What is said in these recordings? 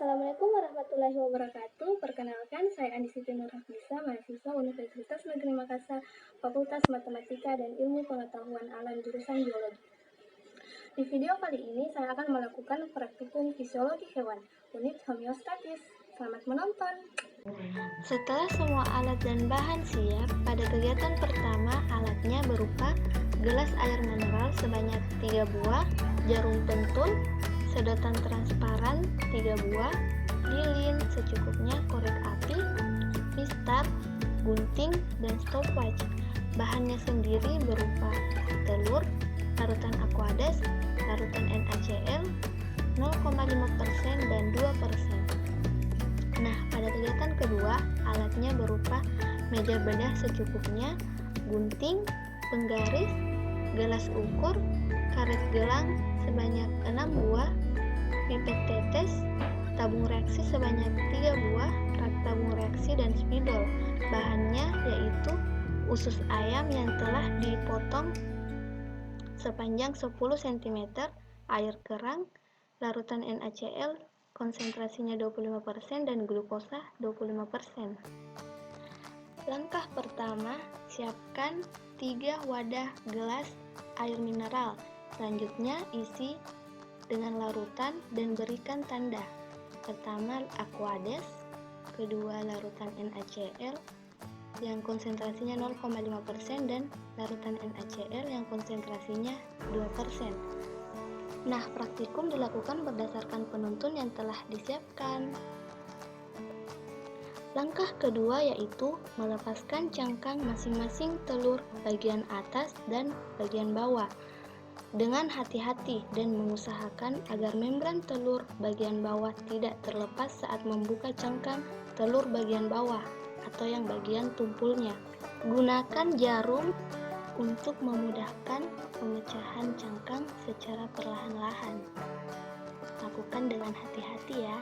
Assalamualaikum warahmatullahi wabarakatuh. Perkenalkan, saya Andi Siti Nurhafnisa, mahasiswa Universitas Negeri Makassar, Fakultas Matematika dan Ilmu Pengetahuan Alam jurusan Biologi. Di video kali ini, saya akan melakukan praktikum fisiologi hewan, unit homeostatis. Selamat menonton! Setelah semua alat dan bahan siap, pada kegiatan pertama alatnya berupa gelas air mineral sebanyak 3 buah, jarum pentul, sedotan transparan 3 buah, lilin secukupnya, korek api, pistar, gunting, dan stopwatch. Bahannya sendiri berupa telur, larutan aquades, larutan NaCl, 0,5% dan 2%. Nah, pada kegiatan kedua, alatnya berupa meja bedah secukupnya, gunting, penggaris, gelas ukur, karet gelang sebanyak 6 buah, pipet tetes, tabung reaksi sebanyak 3 buah, rak tabung reaksi, dan spidol. Bahannya yaitu usus ayam yang telah dipotong sepanjang 10 cm, air kerang, larutan NaCl, konsentrasinya 25% dan glukosa 25%. Langkah pertama, siapkan 3 wadah gelas air mineral. Selanjutnya isi dengan larutan dan berikan tanda. Pertama aquades, kedua larutan NaCl yang konsentrasinya 0,5% dan larutan NaCl yang konsentrasinya 2%. Nah, praktikum dilakukan berdasarkan penuntun yang telah disiapkan. Langkah kedua yaitu melepaskan cangkang masing-masing telur bagian atas dan bagian bawah dengan hati-hati dan mengusahakan agar membran telur bagian bawah tidak terlepas saat membuka cangkang telur bagian bawah atau yang bagian tumpulnya. Gunakan jarum untuk memudahkan pemecahan cangkang secara perlahan-lahan. Lakukan dengan hati-hati ya.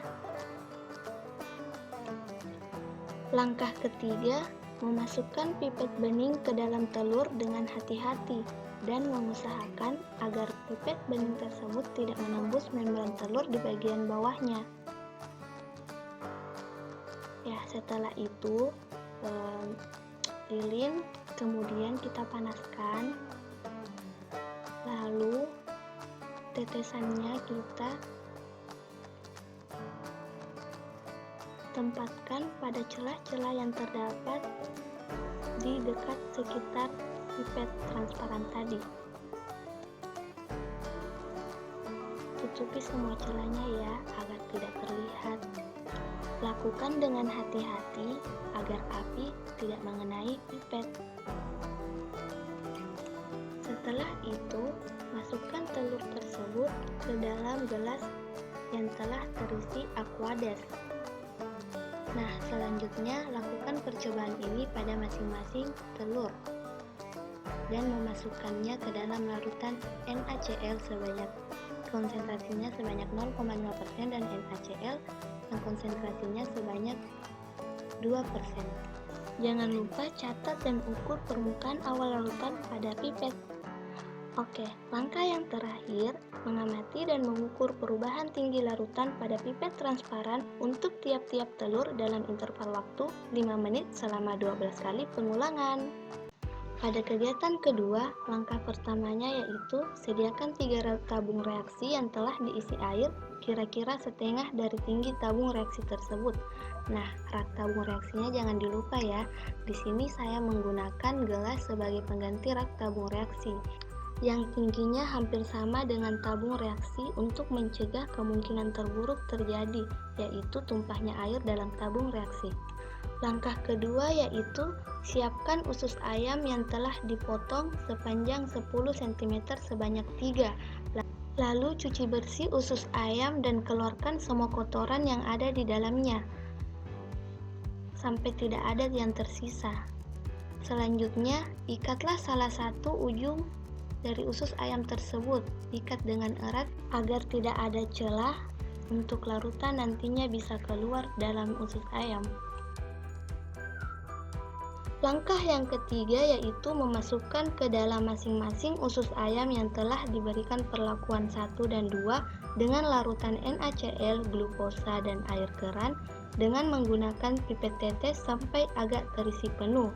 Langkah ketiga, memasukkan pipet bening ke dalam telur dengan hati-hati dan mengusahakan agar pipet bening tersebut tidak menembus membran telur di bagian bawahnya. Ya, setelah itu lilin kemudian kita panaskan, lalu tetesannya kita tempatkan pada celah-celah yang terdapat di dekat sekitar pipet transparan tadi. Tutupi semua celahnya ya, agar tidak terlihat. Lakukan dengan hati-hati agar api tidak mengenai pipet. Setelah itu, masukkan telur tersebut ke dalam gelas yang telah terisi aquades. Nah, selanjutnya lakukan percobaan ini pada masing-masing telur dan memasukkannya ke dalam larutan NaCl sebanyak konsentrasinya sebanyak 0,5% dan NaCl yang konsentrasinya sebanyak 2%. Jangan lupa catat dan ukur permukaan awal larutan pada pipet. Oke, langkah yang terakhir, mengamati dan mengukur perubahan tinggi larutan pada pipet transparan untuk tiap-tiap telur dalam interval waktu 5 menit selama 12 kali pengulangan. Pada kegiatan kedua, langkah pertamanya yaitu sediakan 3 rak tabung reaksi yang telah diisi air kira-kira setengah dari tinggi tabung reaksi tersebut. Nah, rak tabung reaksinya jangan dilupa ya. Di sini saya menggunakan gelas sebagai pengganti rak tabung reaksi yang tingginya hampir sama dengan tabung reaksi untuk mencegah kemungkinan terburuk terjadi, yaitu tumpahnya air dalam tabung reaksi. Langkah kedua yaitu siapkan usus ayam yang telah dipotong sepanjang 10 cm sebanyak 3. Lalu cuci bersih usus ayam dan keluarkan semua kotoran yang ada di dalamnya sampai tidak ada yang tersisa. Selanjutnya, ikatlah salah satu ujung dari usus ayam tersebut, ikat dengan erat agar tidak ada celah untuk larutan nantinya bisa keluar dalam usus ayam. Langkah yang ketiga yaitu memasukkan ke dalam masing-masing usus ayam yang telah diberikan perlakuan 1 dan 2 dengan larutan NaCl, glukosa, dan air keran dengan menggunakan pipet tetes sampai agak terisi penuh.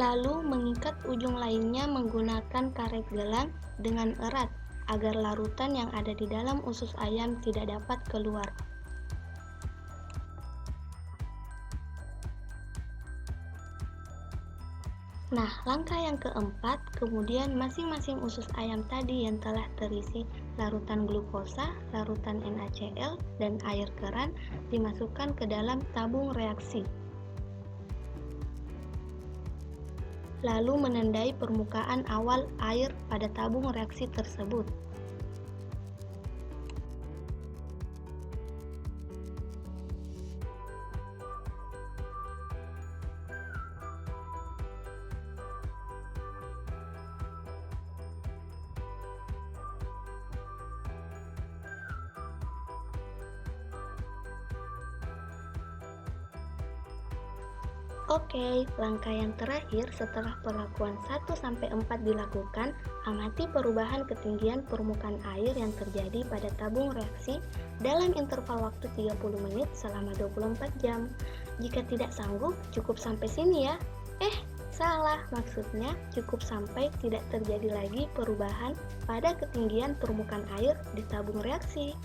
Lalu mengikat ujung lainnya menggunakan karet gelang dengan erat agar larutan yang ada di dalam usus ayam tidak dapat keluar. Nah, langkah yang keempat, kemudian masing-masing usus ayam tadi yang telah terisi larutan glukosa, larutan NaCl, dan air keran dimasukkan ke dalam tabung reaksi. Lalu menandai permukaan awal air pada tabung reaksi tersebut. Oke, langkah yang terakhir setelah perlakuan 1-4 dilakukan, amati perubahan ketinggian permukaan air yang terjadi pada tabung reaksi dalam interval waktu 30 menit selama 24 jam. Jika tidak sanggup, cukup sampai sini ya. Salah, maksudnya cukup sampai tidak terjadi lagi perubahan pada ketinggian permukaan air di tabung reaksi.